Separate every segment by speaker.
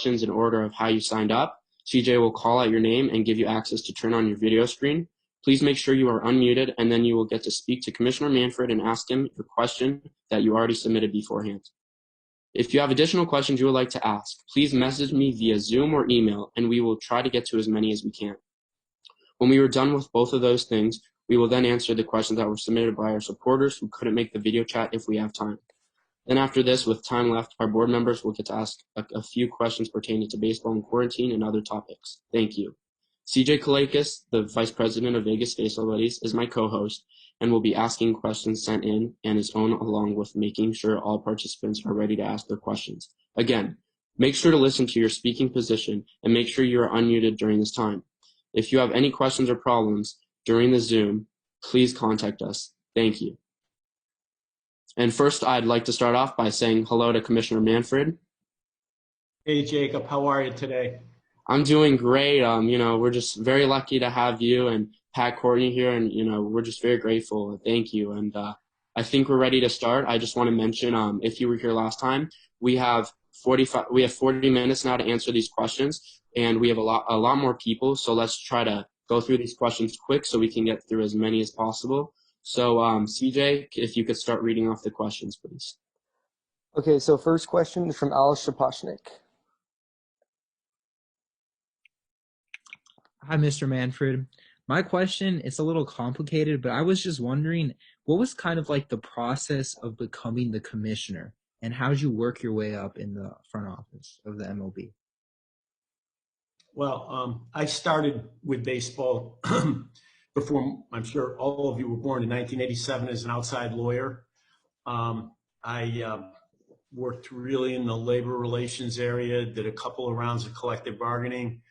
Speaker 1: questions in order of how you signed up. CJ will call out your name and give you access to turn on your video screen. Please make sure you are unmuted, and then you will get to speak to Commissioner Manfred and ask him your question that you already submitted beforehand. If you have additional questions you would like to ask, please message me via Zoom or email, and we will try to get to as many as we can. When we are done with both of those things, we will then answer the questions that were submitted by our supporters who couldn't make the video chat if we have time. Then after this, with time left, our board members will get to ask a few questions pertaining to baseball and quarantine and other topics. Thank you. CJ Kalakis, the Vice President of Vegas Baseball Buddies, is my co-host and will be asking questions sent in and his own, along with making sure all participants are ready to ask their questions. Again, make sure to listen to your speaking position and make sure you are unmuted during this time. If you have any questions or problems during the Zoom, please contact us. Thank you. And first, I'd like to start off by saying hello to Commissioner Manfred.
Speaker 2: Hey, Jacob, how are you today?
Speaker 1: I'm doing great. We're just very lucky to have you and Pat Courtney here, and, we're just very grateful. Thank you. And I think we're ready to start. I just want to mention, if you were here last time, we have 40 minutes now to answer these questions, and we have a lot more people. So let's try to go through these questions quick so we can get through as many as possible. So CJ, if you could start reading off the questions, please.
Speaker 3: Okay, so first question is from Alice Shaposhnik.
Speaker 4: Hi, Mr. Manfred. My question is a little complicated, but I was just wondering, what was kind of like the process of becoming the commissioner, and how did you work your way up in the front office of the MLB?
Speaker 2: Well, I started with baseball before, I'm sure all of you were born, in 1987 as an outside lawyer. I worked really in the labor relations area, did a couple of rounds of collective bargaining,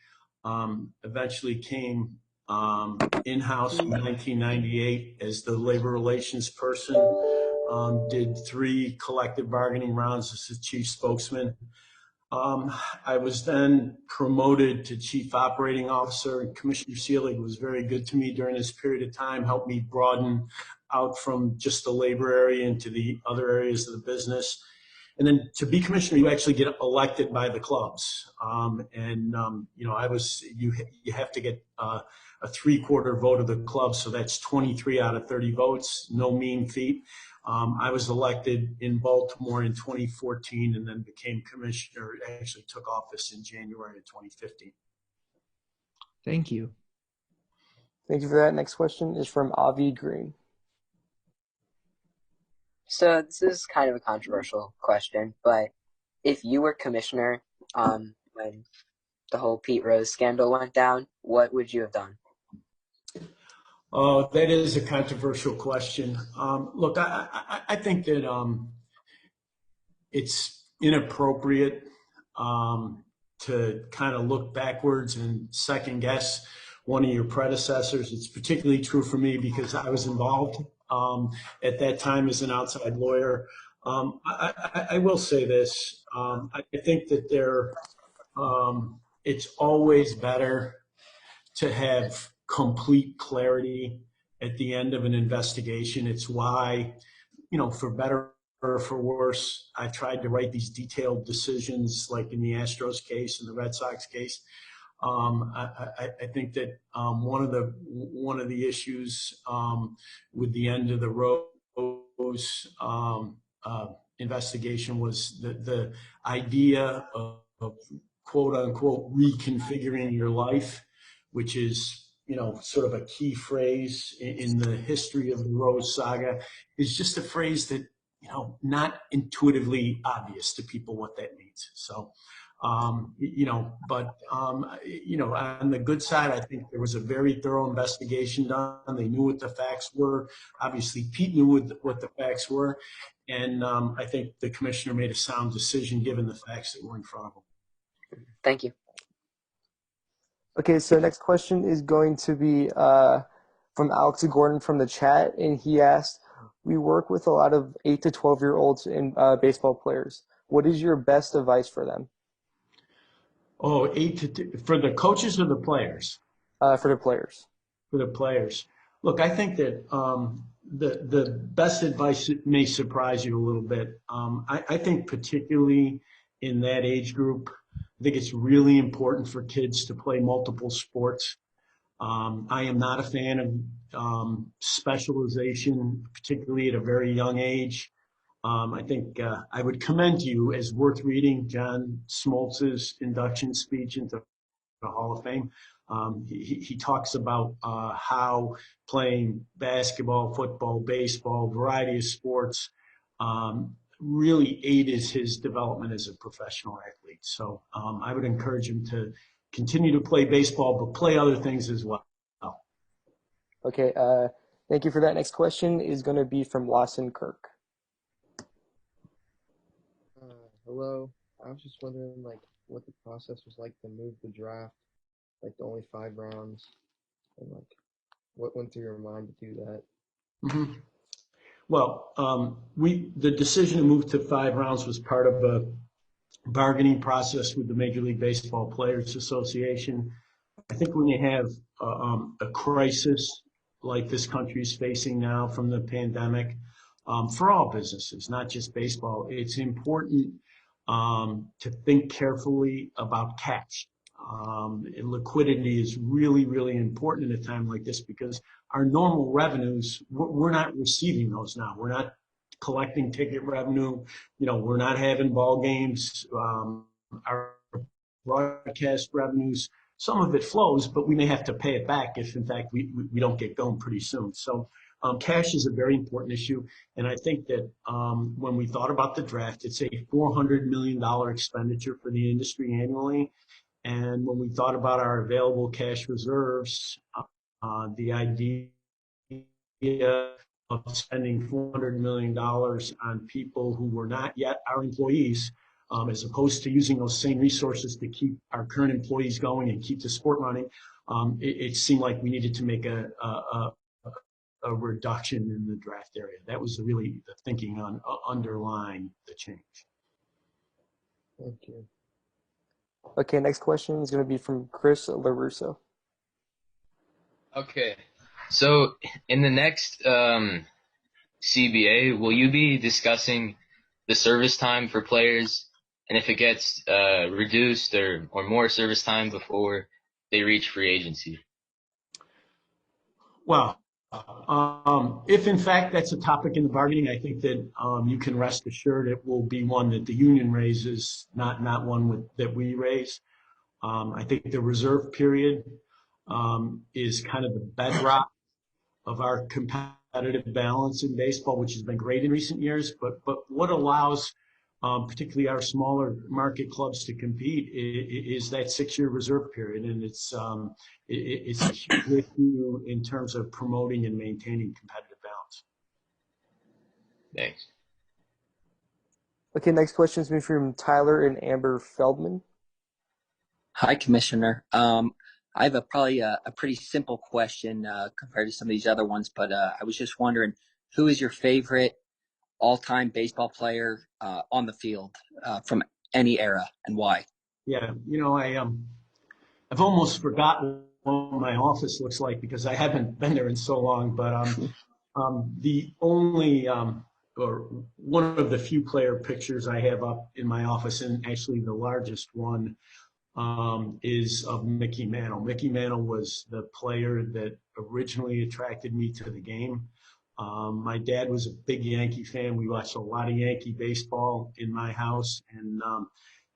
Speaker 2: eventually came in-house in 1998 as the labor relations person, did 3 collective bargaining rounds as the chief spokesman. I was then promoted to chief operating officer, and Commissioner Seelig was very good to me during this period of time, helped me broaden out from just the labor area into the other areas of the business. And then to be commissioner, you actually get elected by the clubs. You have to get a 3/4 vote of the club. So that's 23 out of 30 votes, no mean feat. I was elected in Baltimore in 2014 and then became commissioner, actually took office in January of 2015.
Speaker 4: Thank you.
Speaker 3: Thank you for that. Next question is from Avi Green.
Speaker 5: So this is kind of a controversial question, but if you were commissioner when the whole Pete Rose scandal went down, what would you have done?
Speaker 2: Oh, that is a controversial question. Look, I think that it's inappropriate to kind of look backwards and second guess one of your predecessors. It's particularly true for me because I was involved at that time as an outside lawyer. I will say this. I think that it's always better to have complete clarity at the end of an investigation. It's why, for better or for worse, I tried to write these detailed decisions like in the Astros case and the Red Sox case. I think that one of the issues with the end of the Rose investigation was the idea of quote unquote reconfiguring your life, which is sort of a key phrase in the history of the Rose saga. Is just a phrase that not intuitively obvious to people what that means. So. On the good side, I think there was a very thorough investigation done. They knew what the facts were. Obviously, Pete knew what the facts were. And I think the commissioner made a sound decision given the facts that were in front of him.
Speaker 5: Thank you.
Speaker 3: Okay, so next question is going to be from Alex Gordon from the chat. And he asked, we work with a lot of 8 to 12-year-olds and baseball players. What is your best advice for them?
Speaker 2: Oh, for the coaches or the players?
Speaker 3: For the players.
Speaker 2: For the players. Look, I think that the best advice may surprise you a little bit. I think particularly in that age group, I think it's really important for kids to play multiple sports. I am not a fan of specialization, particularly at a very young age. I think I would commend you as worth reading John Smoltz's induction speech into the Hall of Fame. He talks about how playing basketball, football, baseball, variety of sports really aided his development as a professional athlete. So I would encourage him to continue to play baseball, but play other things as well.
Speaker 3: Okay, thank you for that. Next question is going to be from Lawson Kirk.
Speaker 6: Hello. I was just wondering, like, what the process was like to move the draft, like the only 5 rounds, and like what went through your mind to do that.
Speaker 2: Mm-hmm. Well, the decision to move to 5 rounds was part of a bargaining process with the Major League Baseball Players Association. I think when you have a crisis like this country is facing now from the pandemic, for all businesses, not just baseball, it's important to think carefully about cash. And liquidity is really, really important in a time like this because our normal revenues, we're not receiving those now. We're not collecting ticket revenue. We're not having ball games. Our broadcast revenues, some of it flows, but we may have to pay it back if, in fact, we don't get going pretty soon. So cash is a very important issue. And I think that when we thought about the draft, it's a $400 million expenditure for the industry annually. And when we thought about our available cash reserves, the idea of spending $400 million on people who were not yet our employees, as opposed to using those same resources to keep our current employees going and keep the sport running, it seemed like we needed to make a reduction in the draft area. That was really the thinking on underlying the change.
Speaker 6: Thank you.
Speaker 3: Okay, next question is going to be from Chris LaRusso.
Speaker 7: Okay, so in the next CBA, will you be discussing the service time for players and if it gets reduced or more service time before they reach free agency?
Speaker 2: Well, if in fact that's a topic in the bargaining, I think that you can rest assured it will be one that the union raises, not one that we raise. I think the reserve period is kind of the bedrock of our competitive balance in baseball, which has been great in recent years. But what allows particularly our smaller market clubs to compete is that 6-year reserve period, and it's a huge issue in terms of promoting and maintaining competitive balance.
Speaker 7: Thanks.
Speaker 3: Okay, next question is going to be from Tyler and Amber Feldman.
Speaker 8: Hi, Commissioner. I have probably a pretty simple question compared to some of these other ones, but I was just wondering, who is your favorite all-time baseball player on the field from any era, and why?
Speaker 2: Yeah, I've almost forgotten what my office looks like because I haven't been there in so long. But the only or one of the few player pictures I have up in my office, and actually the largest one, is of Mickey Mantle. Mickey Mantle was the player that originally attracted me to the game. My dad was a big Yankee fan. We watched a lot of Yankee baseball in my house. And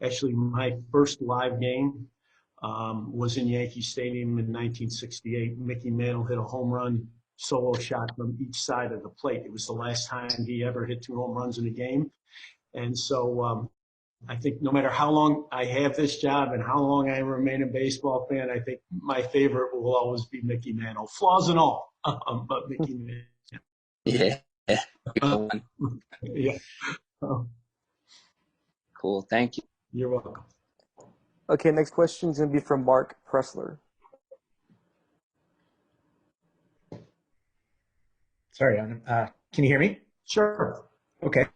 Speaker 2: actually, my first live game was in Yankee Stadium in 1968. Mickey Mantle hit a home run solo shot from each side of the plate. It was the last time he ever hit 2 home runs in a game. And so I think no matter how long I have this job and how long I remain a baseball fan, I think my favorite will always be Mickey Mantle, flaws and all, but Mickey Mantle.
Speaker 8: Yeah. Good one.
Speaker 2: Yeah.
Speaker 8: Cool. Thank you.
Speaker 2: You're welcome.
Speaker 3: Okay, next question is going to be from Mark Pressler.
Speaker 9: Sorry, can you hear me?
Speaker 2: Sure.
Speaker 9: Okay.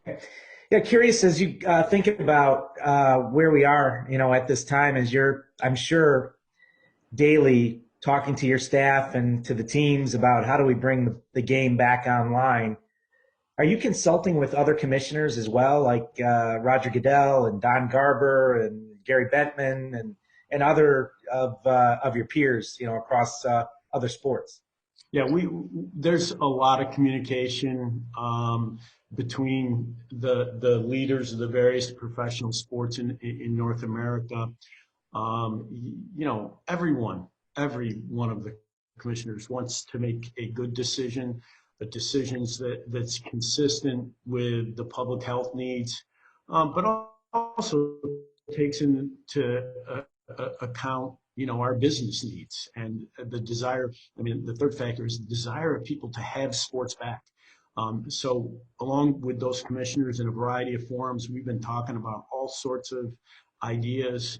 Speaker 9: Yeah, curious as you think about where we are, at this time, as you're, I'm sure, daily talking to your staff and to the teams about how do we bring the game back online. Are you consulting with other commissioners as well, like Roger Goodell and Don Garber and Gary Bettman and other of your peers, across other sports?
Speaker 2: Yeah, there's a lot of communication between the leaders of the various professional sports in North America. Every one of the commissioners wants to make a good decision, a decisions that's consistent with the public health needs, but also takes into account, our business needs and the desire. I mean, the third factor is the desire of people to have sports back. So along with those commissioners in a variety of forums, we've been talking about all sorts of ideas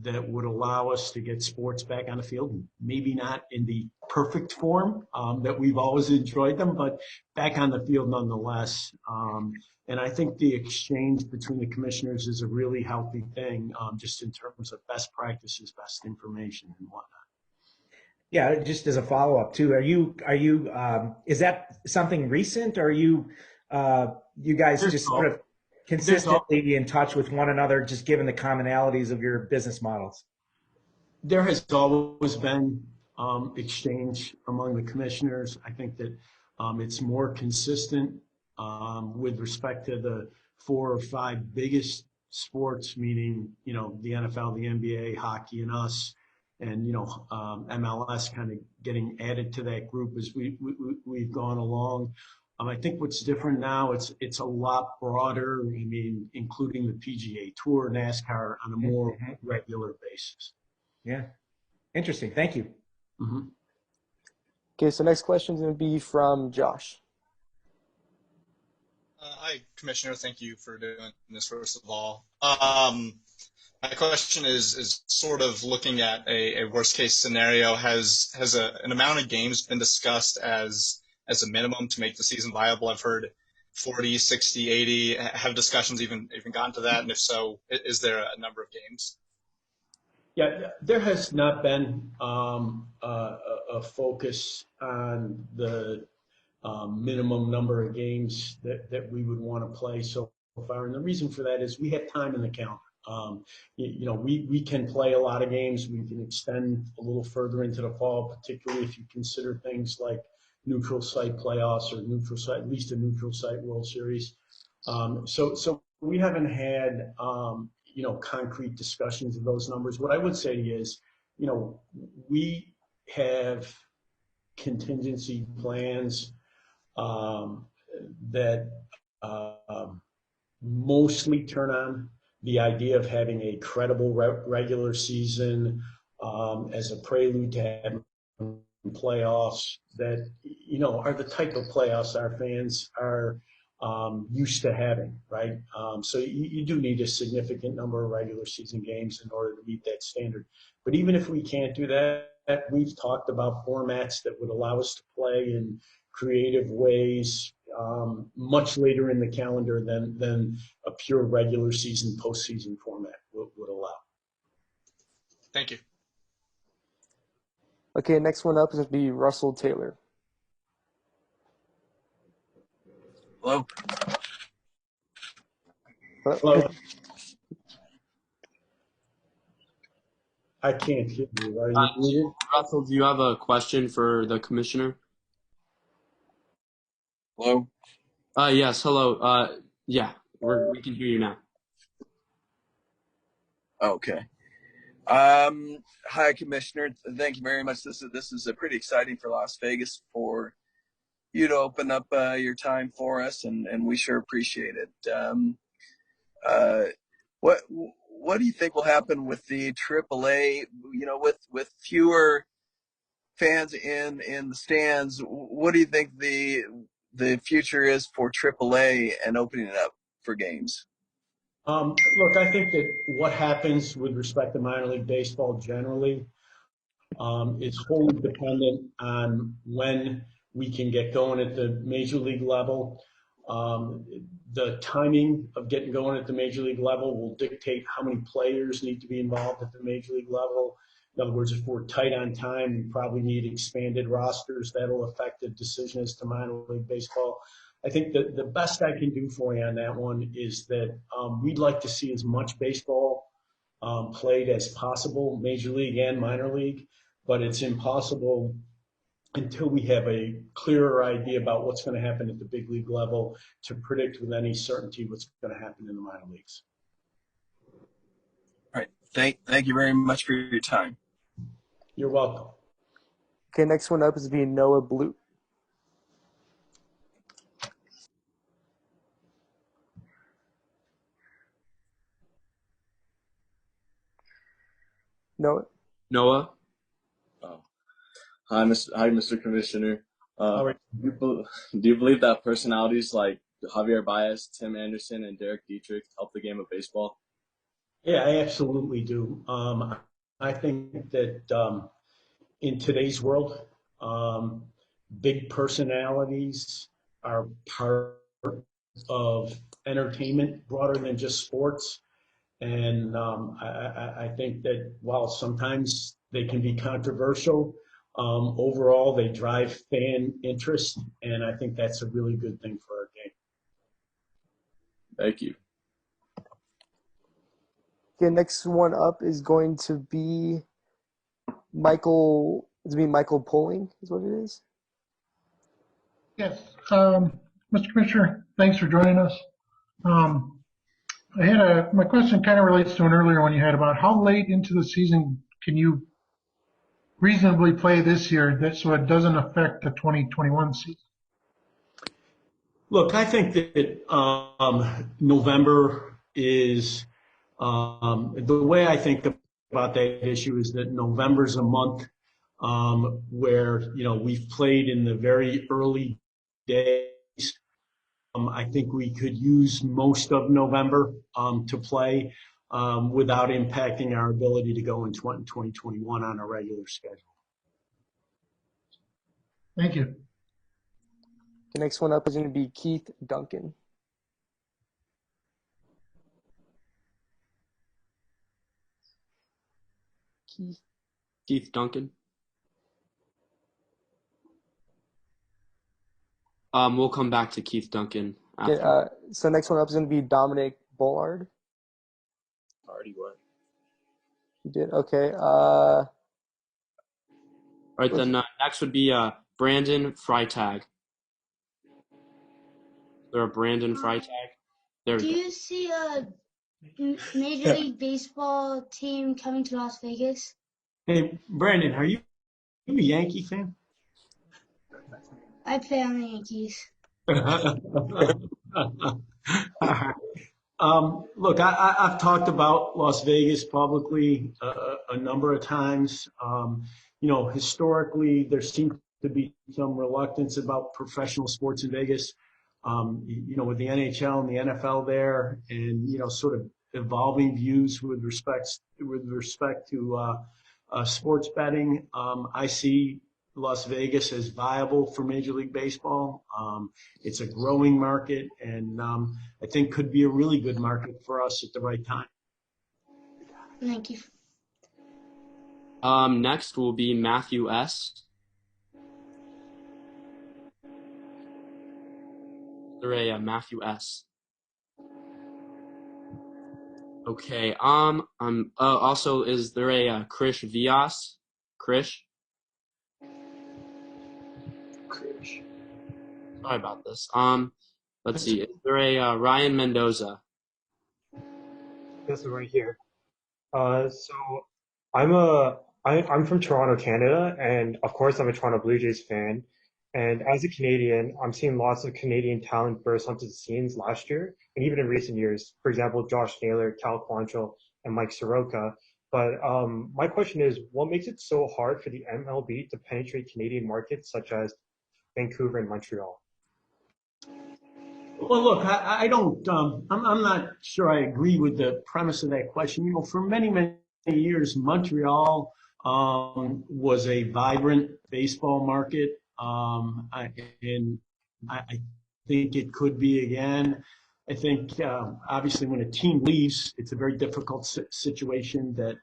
Speaker 2: that would allow us to get sports back on the field. Maybe not in the perfect form that we've always enjoyed them, but back on the field nonetheless. And I think the exchange between the commissioners is a really healthy thing, just in terms of best practices, best information, and whatnot.
Speaker 9: Yeah, just as a follow-up too, is that something recent? Or are you guys just sort of consistently in touch with one another, just given the commonalities of your business models?
Speaker 2: There has always been exchange among the commissioners. I think that it's more consistent with respect to the 4 or 5 biggest sports, meaning, the NFL, the NBA, hockey, and us, and, MLS kind of getting added to that group as we've gone along. I think what's different now, it's a lot broader. I mean, including the PGA Tour, NASCAR on a more regular basis.
Speaker 9: Yeah, interesting. Thank you.
Speaker 2: Mm-hmm.
Speaker 3: Okay, so next question is going to be from Josh.
Speaker 10: Hi, Commissioner. Thank you for doing this, first of all. My question is sort of looking at a worst case scenario. Has an amount of games been discussed as a minimum to make the season viable? I've heard 40, 60, 80. Have discussions even gotten to that? And if so, is there a number of games?
Speaker 2: Yeah, there has not been a focus on the minimum number of games that we would want to play so far. And the reason for that is we have time in the calendar. We can play a lot of games. We can extend a little further into the fall, particularly if you consider things like neutral site playoffs or at least a neutral site World Series. So we haven't had, concrete discussions of those numbers. What I would say is, we have contingency plans that mostly turn on the idea of having a credible regular season as a prelude to having playoffs that, are the type of playoffs our fans are used to having, right? So you do need a significant number of regular season games in order to meet that standard. But even if we can't do that, we've talked about formats that would allow us to play in creative ways much later in the calendar than a pure regular season postseason format would allow.
Speaker 10: Thank you.
Speaker 3: Okay, next one up is going to be Russell Taylor.
Speaker 11: Hello.
Speaker 2: Hello. I can't hear you. Are you muted?
Speaker 1: Russell, do you have a question for the commissioner?
Speaker 11: Hello.
Speaker 1: Yes. Hello. Yeah, we can hear you now.
Speaker 11: Okay. Hi, Commissioner. Thank you very much. This is pretty exciting for Las Vegas for you to open up your time for us, and we sure appreciate it. What do you think will happen with the AAA? With fewer fans in the stands, what do you think the future is for AAA and opening it up for games?
Speaker 2: Look, I think that what happens with respect to minor league baseball generally is wholly dependent on when we can get going at the major league level. The timing of getting going at the major league level will dictate how many players need to be involved at the major league level. In other words, if we're tight on time, we probably need expanded rosters. That'll affect the decision as to minor league baseball. I think that the best I can do for you on that one is that we'd like to see as much baseball played as possible, major league and minor league, but it's impossible until we have a clearer idea about what's going to happen at the big league level to predict with any certainty what's going to happen in the minor leagues.
Speaker 11: All right. Thank you very much for your time.
Speaker 2: You're welcome.
Speaker 3: Okay, next one up is being Noah Blue. Noah?
Speaker 1: Noah.
Speaker 12: Oh. Hi, Mr. Commissioner.
Speaker 2: All right.
Speaker 12: Do you believe that personalities like Javier Baez, Tim Anderson, and Derek Dietrich help the game of baseball?
Speaker 2: Yeah, I absolutely do. I think that in today's world, big personalities are part of entertainment broader than just sports. And I think that while sometimes they can be controversial, overall they drive fan interest, and I think that's a really good thing for our game.
Speaker 12: Thank you.
Speaker 3: Okay, next one up is going to be Michael. It's going to be Michael Poling, is what it is.
Speaker 13: Yes, Mr. Commissioner, thanks for joining us. My question kind of relates to an earlier one you had about how late into the season can you reasonably play this year so it doesn't affect the 2021 season?
Speaker 2: Look, I think that November is the way I think about that issue is that November's a month where we've played in the very early days. I think we could use most of November to play without impacting our ability to go in 2021 on a regular schedule.
Speaker 13: Thank you.
Speaker 3: The next one up is going to be Keith Duncan.
Speaker 1: Keith Duncan. We'll come back to Keith Duncan after.
Speaker 3: Okay, so next one up is going to be Dominic Bullard.
Speaker 12: Already what?
Speaker 3: You did? Okay.
Speaker 1: All right, then next would be Brandon Freitag. There are Brandon Freitag. There
Speaker 14: Do
Speaker 1: we go.
Speaker 14: you see a Major League Baseball team coming to Las Vegas?
Speaker 2: Hey, Brandon, are you a Yankee fan?
Speaker 14: I play on the Yankees.
Speaker 2: Look, I've talked about Las Vegas publicly a number of times. Historically, there seems to be some reluctance about professional sports in Vegas. With the NHL and the NFL there, and sort of evolving views with respect to sports betting. I see Las Vegas as viable for Major League Baseball. It's a growing market, and I think could be a really good market for us at the right time.
Speaker 14: Thank you.
Speaker 1: Next will be Matthew S. Is there a Matthew S? Okay. Also, is there a Krish Vias? Krish. Sorry about this. Let's see. Is there a Ryan Mendoza?
Speaker 15: Yes, I'm right here. So I'm from Toronto, Canada, and of course I'm a Toronto Blue Jays fan. And as a Canadian, I'm seeing lots of Canadian talent burst onto the scenes last year and even in recent years. For example, Josh Naylor, Cal Quantrill, and Mike Soroka. But my question is, what makes it so hard for the MLB to penetrate Canadian markets such as Vancouver and Montreal?
Speaker 2: Well, look, I don't. I'm not sure I agree with the premise of that question. For many, many years, Montreal was a vibrant baseball market, and I think it could be again. I think obviously when a team leaves, it's a very difficult situation that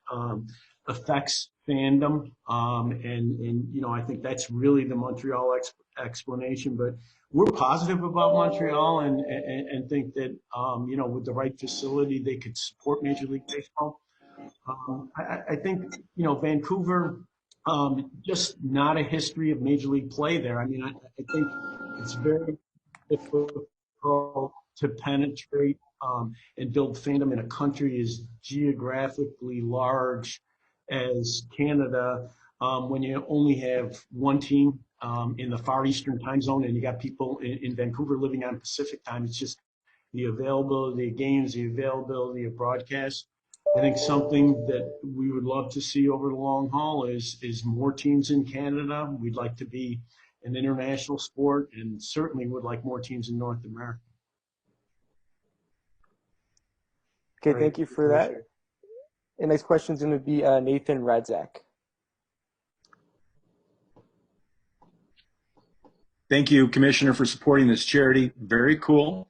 Speaker 2: affects fandom. And I think that's really the Montreal explanation. But we're positive about Montreal and think that, with the right facility, they could support Major League Baseball. I think, Vancouver, just not a history of Major League play there. I mean, I think it's very difficult to penetrate and build fandom in a country as geographically large as Canada, when you only have one team in the far eastern time zone, and you got people in Vancouver living on Pacific time. It's just the availability of games, the availability of broadcasts. I think something that we would love to see over the long haul is more teams in Canada. We'd like to be an international sport, and certainly would like more teams in North America.
Speaker 3: Okay, thank you for that. The next question is going to be Nathan Radzak.
Speaker 16: Thank you, Commissioner, for supporting this charity. Very cool.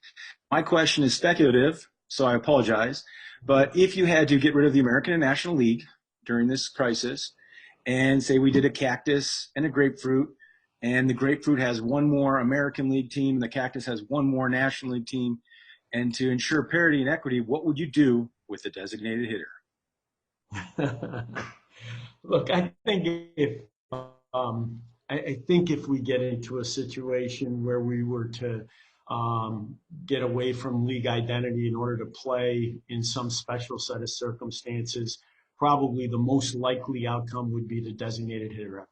Speaker 16: My question is speculative, so I apologize. But if you had to get rid of the American and National League during this crisis, and say we did a cactus and a grapefruit, and the grapefruit has one more American League team, and the cactus has one more National League team, and to ensure parity and equity, what would you do with the designated hitter?
Speaker 2: Look, I think if we get into a situation where we were to get away from league identity in order to play in some special set of circumstances, probably the most likely outcome would be the designated hitter.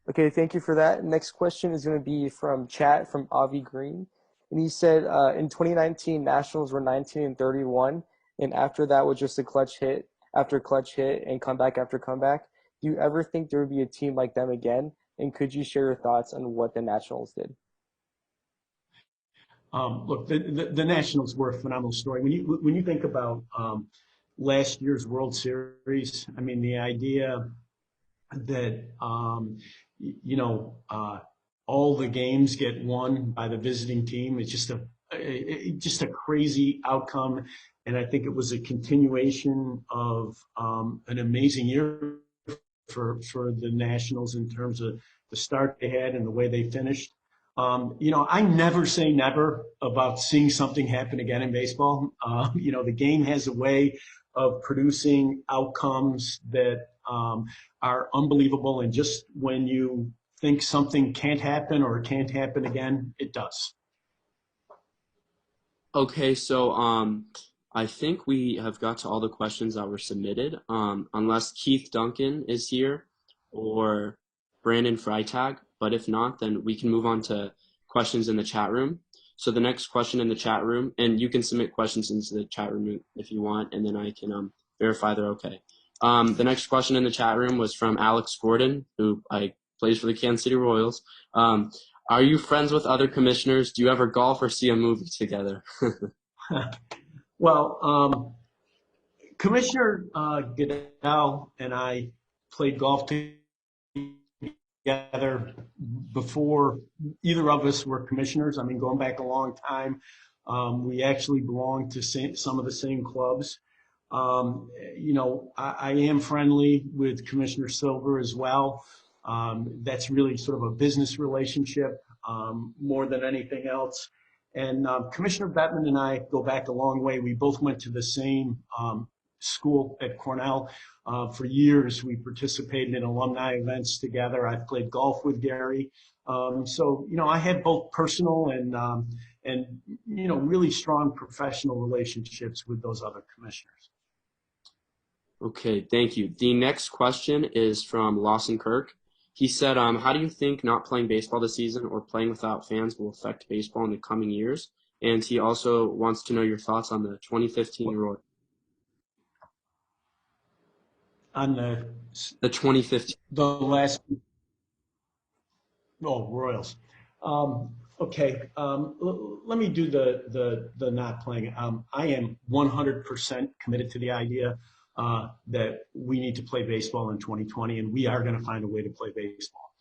Speaker 3: Okay, thank you for that. Next question is going to be from chat from Avi Green. And he said, in 2019, Nationals were 19-31, and after that was just a clutch hit after clutch hit and comeback after comeback. Do you ever think there would be a team like them again? And could you share your thoughts on what the Nationals did?
Speaker 2: Look, the Nationals were a phenomenal story. When you think about last year's World Series, I mean, the idea that all the games get won by the visiting team is just a crazy outcome, and I think it was a continuation of an amazing year for the Nationals in terms of the start they had and the way they finished. I never say never about seeing something happen again in baseball. The game has a way of producing outcomes that are unbelievable. And just when you think something can't happen or it can't happen again, it does.
Speaker 1: Okay, so I think we have got to all the questions that were submitted, unless Keith Duncan is here or Brandon Freitag. But if not, then we can move on to questions in the chat room. So the next question in the chat room, and you can submit questions into the chat room if you want, and then I can verify they're okay. The next question in the chat room was from Alex Gordon, who plays for the Kansas City Royals. Are you friends with other commissioners? Do you ever golf or see a movie together?
Speaker 2: Well, Commissioner Goodell and I played golf together before either of us were commissioners. I mean, going back a long time, we actually belonged to some of the same clubs. I am friendly with Commissioner Silver as well. That's really sort of a business relationship more than anything else. And Commissioner Bettman and I go back a long way. We both went to the same school at Cornell. For years, we participated in alumni events together. I've played golf with Gary. So, I have both personal and really strong professional relationships with those other commissioners.
Speaker 1: Okay, thank you. The next question is from Lawson Kirk. He said, how do you think not playing baseball this season or playing without fans will affect baseball in the coming years? And he also wants to know your thoughts on the 2015 Royals.
Speaker 2: On
Speaker 1: the 2015.
Speaker 2: The last. Oh, Royals. Okay. Let me do the not playing. I am 100% committed to the idea that we need to play baseball in 2020, and we are going to find a way to play baseball.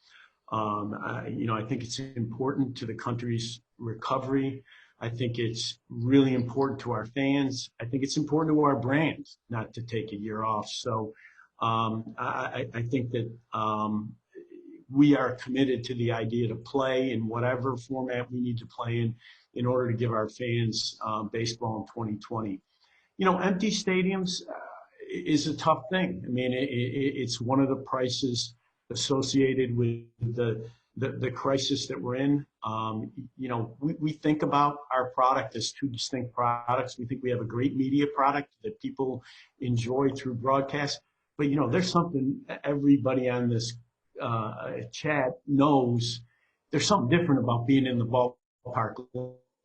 Speaker 2: I think it's important to the country's recovery I think it's really important to our fans. I think it's important to our brand not to take a year off. So I think that we are committed to the idea to play in whatever format we need to play in order to give our fans baseball in 2020. Empty stadiums is a tough thing. I mean, it's one of the prices associated with the crisis that we're in. We think about our product as two distinct products. We think we have a great media product that people enjoy through broadcast. But, there's something everybody on this chat knows. There's something different about being in the ballpark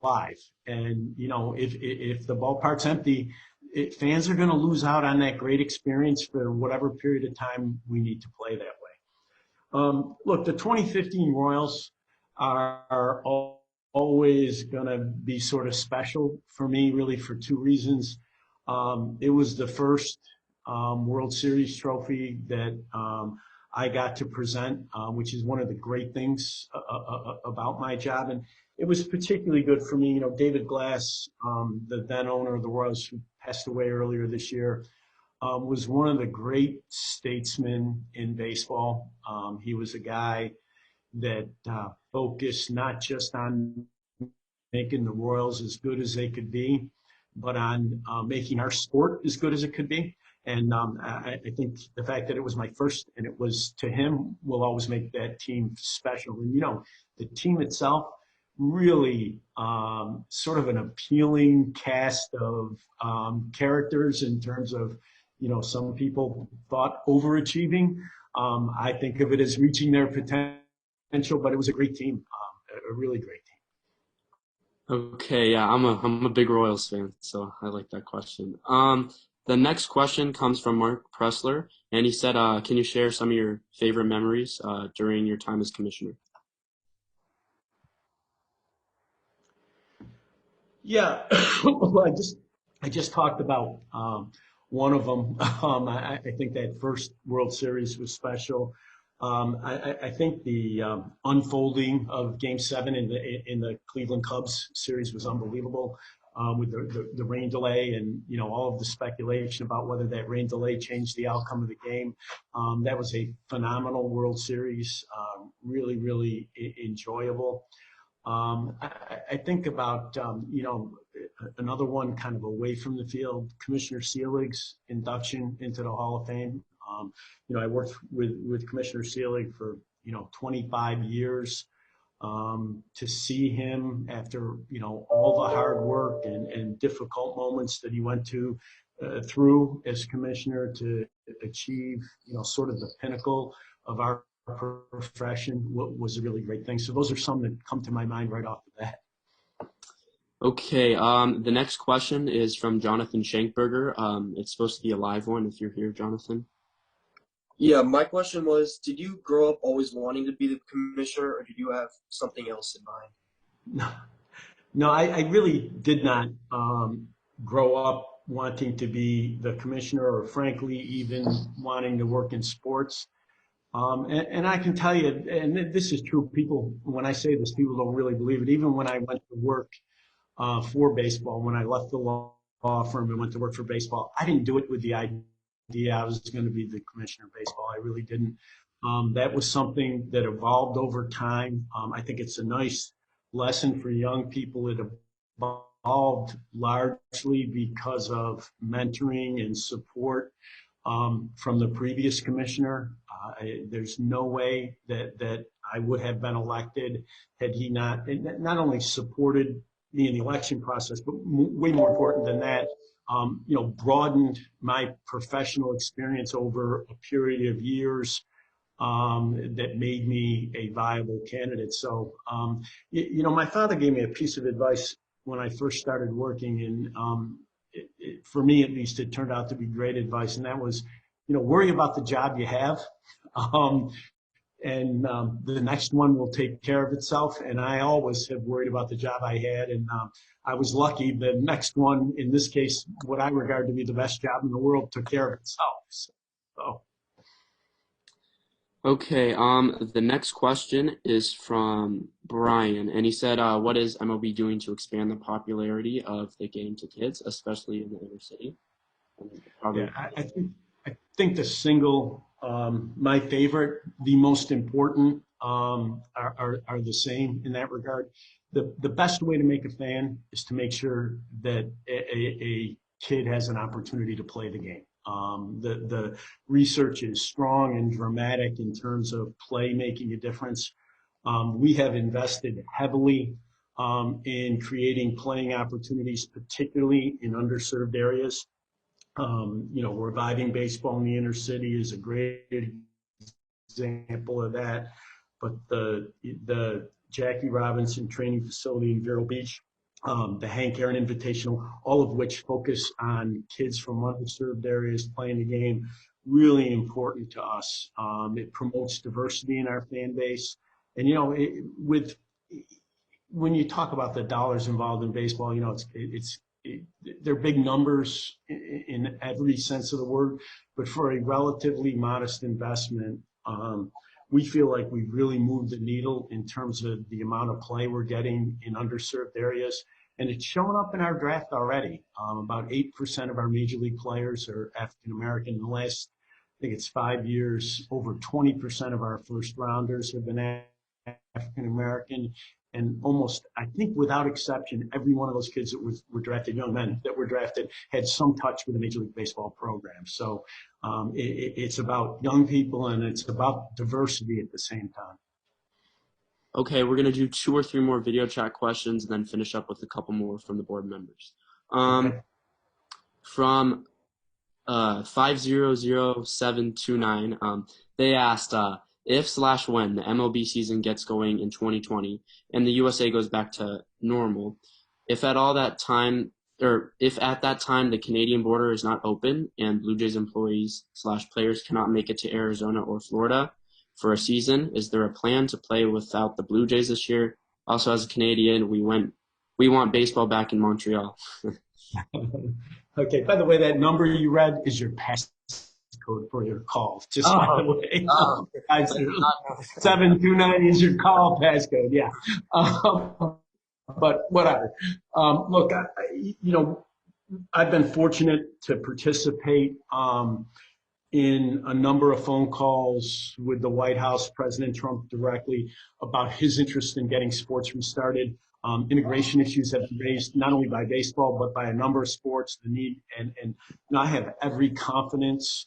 Speaker 2: live. And, if the ballpark's empty, fans are going to lose out on that great experience for whatever period of time we need to play that way. Look, the 2015 Royals are always going to be sort of special for me, really, for two reasons. It was the first World Series trophy that I got to present, which is one of the great things about my job. And it was particularly good for me. David Glass, the then owner of the Royals, who passed away earlier this year, was one of the great statesmen in baseball. He was a guy that focused not just on making the Royals as good as they could be, but on making our sport as good as it could be. And I think the fact that it was my first and it was to him will always make that team special. And, the team itself, really sort of an appealing cast of characters in terms of, some people thought overachieving. I think of it as reaching their potential, but it was a great team, a really great team.
Speaker 1: Okay, yeah, I'm a big Royals fan, so I like that question. The next question comes from Mark Pressler, and he said, can you share some of your favorite memories during your time as commissioner?
Speaker 2: Yeah, well, I just talked about one of them. I think that first World Series was special. I think the unfolding of Game 7 in the Cleveland Cubs series was unbelievable, with the rain delay and all of the speculation about whether that rain delay changed the outcome of the game. That was a phenomenal World Series, really, really enjoyable. I think about, another one kind of away from the field, Commissioner Selig's induction into the Hall of Fame. I worked with Commissioner Selig for, 25 years. To see him after, all the hard work and difficult moments that he went through as commissioner to achieve, sort of the pinnacle of our profession was a really great thing. So those are some that come to my mind right off the bat.
Speaker 1: Okay, the next question is from Jonathan Shankberger. It's supposed to be a live one if you're here, Jonathan.
Speaker 17: Yeah, my question was, did you grow up always wanting to be the commissioner, or did you have something else in mind?
Speaker 2: No, I really did not grow up wanting to be the commissioner, or frankly, even wanting to work in sports. And I can tell you, and this is true, when I say this, people don't really believe it. Even when I went to work for baseball, when I left the law firm and went to work for baseball, I didn't do it with the idea I was going to be the commissioner of baseball. I really didn't. That was something that evolved over time. I think it's a nice lesson for young people. It evolved largely because of mentoring and support from the previous commissioner. There's no way that I would have been elected had he not only supported me in the election process, but way more important than that, broadened my professional experience over a period of years that made me a viable candidate. So, my father gave me a piece of advice when I first started working, and for me at least, it turned out to be great advice, and that was, worry about the job you have, and the next one will take care of itself. And I always have worried about the job I had, and I was lucky. The next one, in this case, what I regard to be the best job in the world, took care of itself. So.
Speaker 1: Okay, the next question is from Brian, and he said, what is MLB doing to expand the popularity of the game to kids, especially in the inner city? Probably.
Speaker 2: Yeah, I think the single, my favorite, the most important, are the same in that regard. The best way to make a fan is to make sure that a kid has an opportunity to play the game. The research is strong and dramatic in terms of play making a difference. We have invested heavily in creating playing opportunities, particularly in underserved areas. Reviving baseball in the inner city is a great example of that. But the Jackie Robinson training facility in Vero Beach, the Hank Aaron Invitational, all of which focus on kids from underserved areas playing the game, really important to us. It promotes diversity in our fan base. And, when you talk about the dollars involved in baseball, they're big numbers in every sense of the word, but for a relatively modest investment, we feel like we've really moved the needle in terms of the amount of play we're getting in underserved areas. And it's showing up in our draft already. About 8% of our major league players are African American. In the last, I think it's 5 years, over 20% of our first rounders have been African American. And almost, I think without exception, every one of those kids that were drafted, young men that were drafted, had some touch with the Major League Baseball program. So it's about young people and it's about diversity at the same time.
Speaker 1: Okay, we're gonna do 2 or 3 more video chat questions and then finish up with a couple more from the board members.
Speaker 2: Okay.
Speaker 1: From 500729, they asked if/when the MLB season gets going in 2020 and the USA goes back to normal, if at that time the Canadian border is not open and Blue Jays employees/players cannot make it to Arizona or Florida for a season, is there a plan to play without the Blue Jays this year? Also, as a Canadian, we want baseball back in Montreal.
Speaker 2: Okay. By the way, that number you read is your passcode for your call. Just by the way, 729 is your call passcode. Yeah. But whatever. Look, I've been fortunate to participate in a number of phone calls with the White House, President Trump directly, about his interest in getting sports restarted. Immigration issues have been raised not only by baseball, but by a number of sports, the need, and I have every confidence,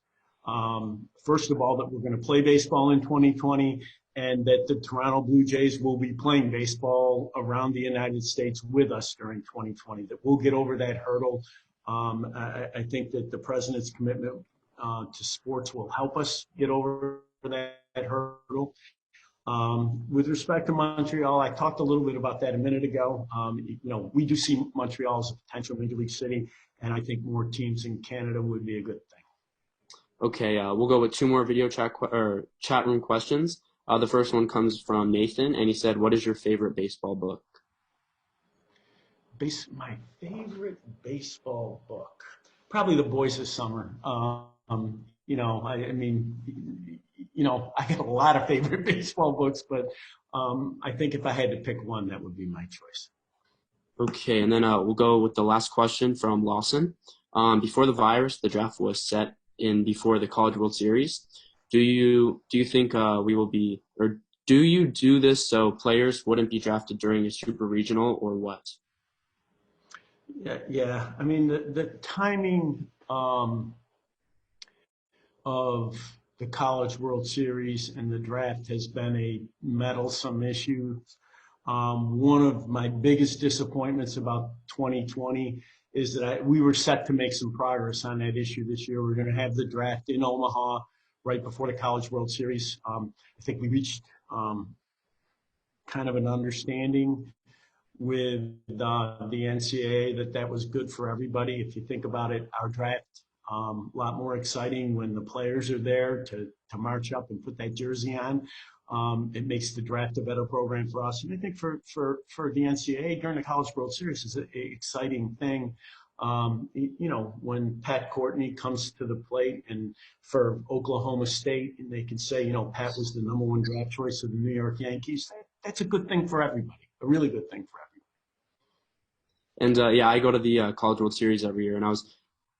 Speaker 2: first of all, that we're going to play baseball in 2020 and that the Toronto Blue Jays will be playing baseball around the United States with us during 2020, that we'll get over that hurdle. I think that the president's commitment to sports will help us get over that hurdle. With respect to Montreal, I talked a little bit about that a minute ago. We do see Montreal as a potential major league city, and I think more teams in Canada would be a good thing.
Speaker 1: Okay, we'll go with 2 more video chat room questions. The first one comes from Nathan, and he said, "What is your favorite baseball book?"
Speaker 2: My favorite baseball book, probably The Boys of Summer. I have a lot of favorite baseball books, but I think if I had to pick one, that would be my choice.
Speaker 1: Okay, and then we'll go with the last question from Lawson. Before the virus, the draft was set in before the College World Series. Do you think we will be, or do you do this so players wouldn't be drafted during a super regional, or what?
Speaker 2: Yeah. I mean, the timing of the College World Series and the draft has been a meddlesome issue. One of my biggest disappointments about 2020 is that we were set to make some progress on that issue this year. We're going to have the draft in Omaha right before the College World Series. I think we reached kind of an understanding with the NCAA that was good for everybody. If you think about it, our draft a lot more exciting when the players are there to march up and put that jersey on. It makes the draft a better program for us. And I think for the NCAA during the College World Series is an exciting thing. when Pat Courtney comes to the plate and for Oklahoma State, and they can say, Pat was the #1 draft choice of the New York Yankees, that's a good thing for everybody, a really good thing for everybody.
Speaker 1: And yeah, I go to the College World Series every year, and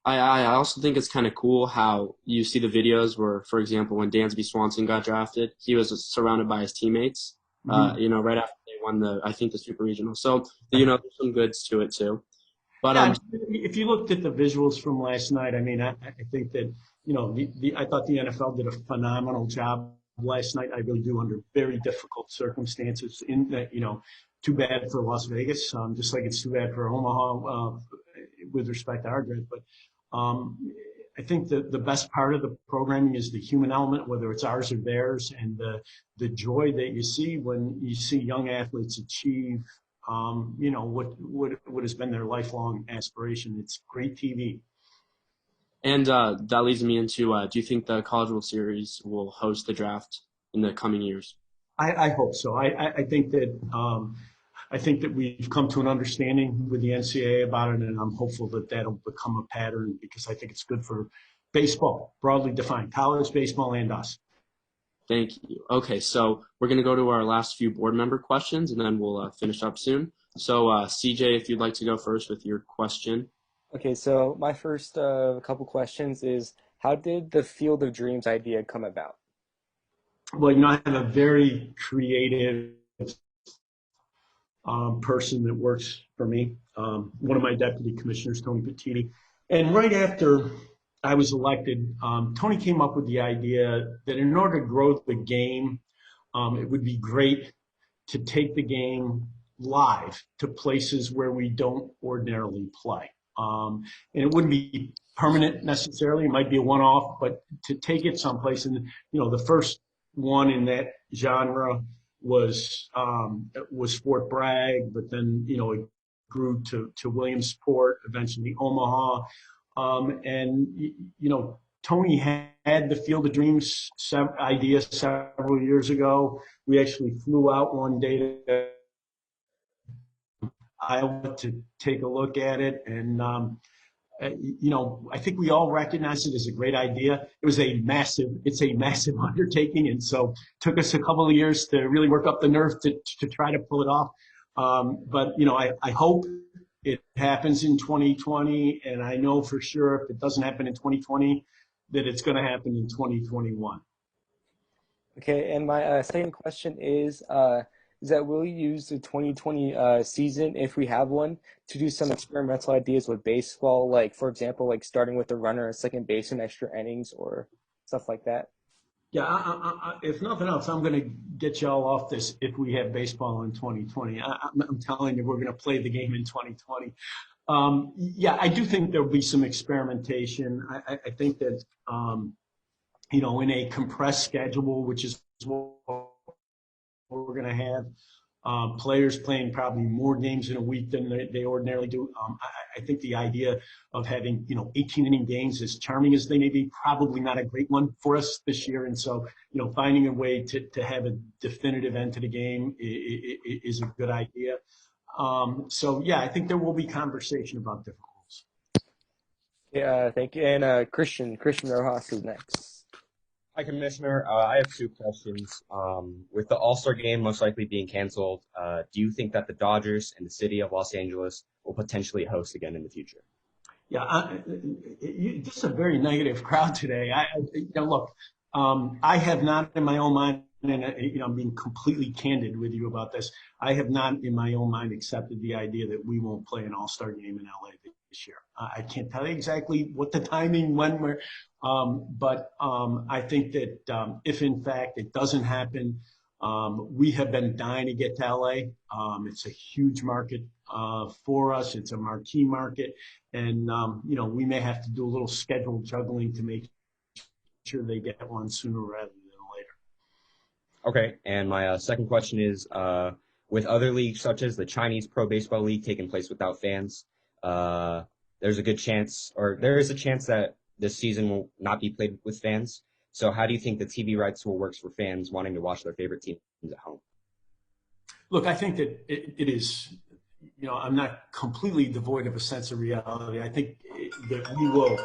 Speaker 1: I also think it's kind of cool how you see the videos where, for example, when Dansby Swanson got drafted, he was surrounded by his teammates, right after they won the Super Regional. So, there's some goods to it too. But
Speaker 2: Yeah, if you looked at the visuals from last night, I mean, I think that, I thought the NFL did a phenomenal job last night. I really do, under very difficult circumstances. In that, too bad for Las Vegas, just like it's too bad for Omaha with respect to our draft. But I think that the best part of the programming is the human element, whether it's ours or theirs, and the joy that you see when you see young athletes achieve what has been their lifelong aspiration. It's great TV.
Speaker 1: And that leads me into, do you think the College World Series will host the draft in the coming years?
Speaker 2: I hope so. I think that we've come to an understanding with the NCAA about it, and I'm hopeful that that'll become a pattern, because I think it's good for baseball, broadly defined, college baseball and us.
Speaker 1: Thank you. Okay, so we're going to go to our last few board member questions, and then we'll finish up soon. So, CJ, if you'd like to go first with your question.
Speaker 3: Okay, so my first couple questions is, how did the Field of Dreams idea come about?
Speaker 2: Well, I have a very creative person that works for me, one of my deputy commissioners, Tony Petiti. And right after I was elected, Tony came up with the idea that in order to grow the game, it would be great to take the game live to places where we don't ordinarily play. And it wouldn't be permanent necessarily. It might be a one-off, but to take it someplace. And, the first one in that genre was Fort Bragg, but then, it grew to Williamsport, eventually Omaha. Tony had the Field of Dreams idea several years ago. We actually flew out one day to Iowa to take a look at it. And, I think we all recognize it as a great idea. It's a massive undertaking. And so it took us a couple of years to really work up the nerve to try to pull it off. But I hope it happens in 2020. And I know for sure if it doesn't happen in 2020, that it's going to happen in 2021.
Speaker 3: Okay, and my second question is that will you use the 2020 season, if we have one, to do some experimental ideas with baseball, like, for example, like starting with the runner at second base in extra innings or stuff like that?
Speaker 2: Yeah, if nothing else, I'm going to get y'all off this if we have baseball in 2020. I'm telling you, we're going to play the game in 2020. Yeah, I do think there'll be some experimentation. I think that, in a compressed schedule, which is what we're going to have, players playing probably more games in a week than they ordinarily do. I think the idea of having 18-inning games, as charming as they may be, probably not a great one for us this year. And so finding a way to have a definitive end to the game is a good idea. So yeah, I think there will be conversation about different rules.
Speaker 3: Yeah, thank you. And Christian Rojas is next.
Speaker 18: Hi, Commissioner. I have two questions. With the All-Star game most likely being canceled, do you think that the Dodgers and the city of Los Angeles will potentially host again in the future?
Speaker 2: Yeah, just a very negative crowd today. Look, I have not in my own mind, and I'm being completely candid with you about this. I have not in my own mind accepted the idea that we won't play an All-Star game in LA this year. I can't tell you exactly what the timing, when, where, but I think that if in fact it doesn't happen, we have been dying to get to LA. It's a huge market for us. It's a marquee market, and we may have to do a little schedule juggling to make sure they get one sooner rather than later.
Speaker 18: Okay, and my second question is, with other leagues such as the Chinese Pro Baseball League taking place without fans, there is a chance that this season will not be played with fans. So how do you think the TV rights will work for fans wanting to watch their favorite teams at home?
Speaker 2: Look, I think that it is, I'm not completely devoid of a sense of reality. I think that we will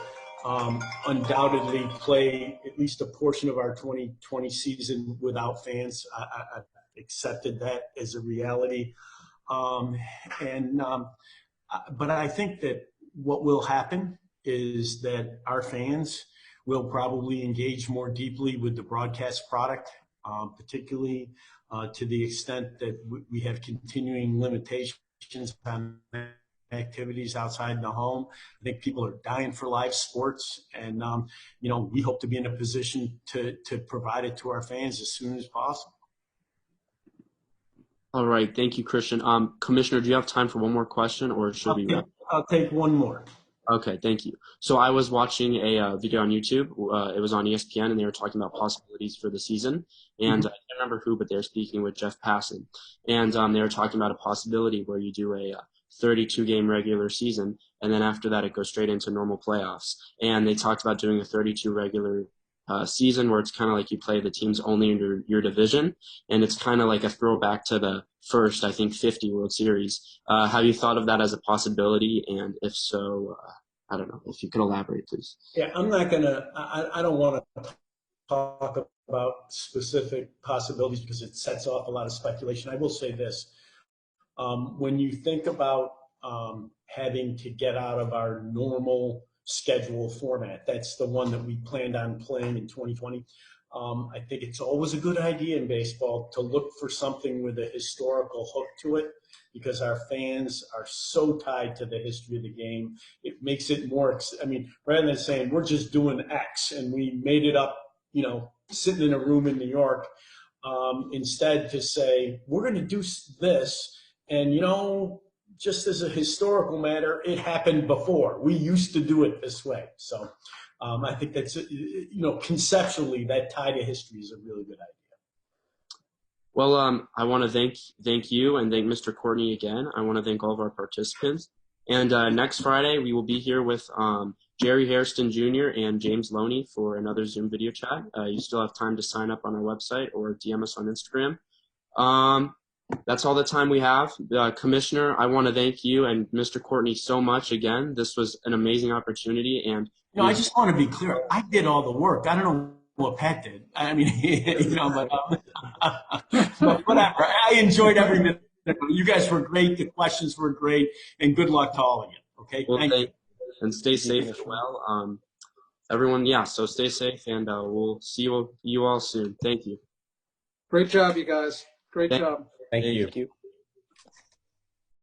Speaker 2: undoubtedly play at least a portion of our 2020 season without fans. I've accepted that as a reality. But I think that what will happen is that our fans will probably engage more deeply with the broadcast product, particularly to the extent that we have continuing limitations on activities outside the home. I think people are dying for live sports, and we hope to be in a position to provide it to our fans as soon as possible.
Speaker 1: All right, thank you, Christian. Commissioner, do you have time for one more question, or should we wrap?
Speaker 2: I'll take one more.
Speaker 1: Okay, thank you. So I was watching a video on YouTube. It was on ESPN, and they were talking about possibilities for the season. And I can't remember who, but they were speaking with Jeff Passan. And they were talking about a possibility where you do a 32-game regular season, and then after that it goes straight into normal playoffs. And they talked about doing a 32 regular season where it's kind of like you play the teams only in your division, and it's kind of like a throwback to the first, I think, 50 World Series. Have you thought of that as a possibility? And if so, I don't know, if you could elaborate, please.
Speaker 2: Yeah, I don't want to talk about specific possibilities because it sets off a lot of speculation. I will say this. When you think about having to get out of our normal schedule format, that's the one that we planned on playing in 2020. I think it's always a good idea in baseball to look for something with a historical hook to it, because our fans are so tied to the history of the game. It makes it more, rather than saying we're just doing X and we made it up, sitting in a room in New York, instead to say, we're going to do this. And, just as a historical matter, it happened before. We used to do it this way. So I think that's, conceptually, that tie to history is a really good idea.
Speaker 1: Well, I want to thank you and thank Mr. Courtney again. I want to thank all of our participants. And next Friday, we will be here with Jerry Hairston Jr. and James Loney for another Zoom video chat. You still have time to sign up on our website or DM us on Instagram. That's all the time we have. Commissioner, I want to thank you and Mr. Courtney so much again. This was an amazing opportunity. And
Speaker 2: I just want to be clear. I did all the work. I don't know what Pat did. I mean, but whatever. I enjoyed every minute. You guys were great. The questions were great. And good luck to all of you. Okay?
Speaker 1: Well,
Speaker 2: thank you.
Speaker 1: And stay safe as well. Everyone, so stay safe, and we'll see you all soon. Thank you.
Speaker 19: Great job, you guys. Great job.
Speaker 18: Thank you.
Speaker 3: Thank you.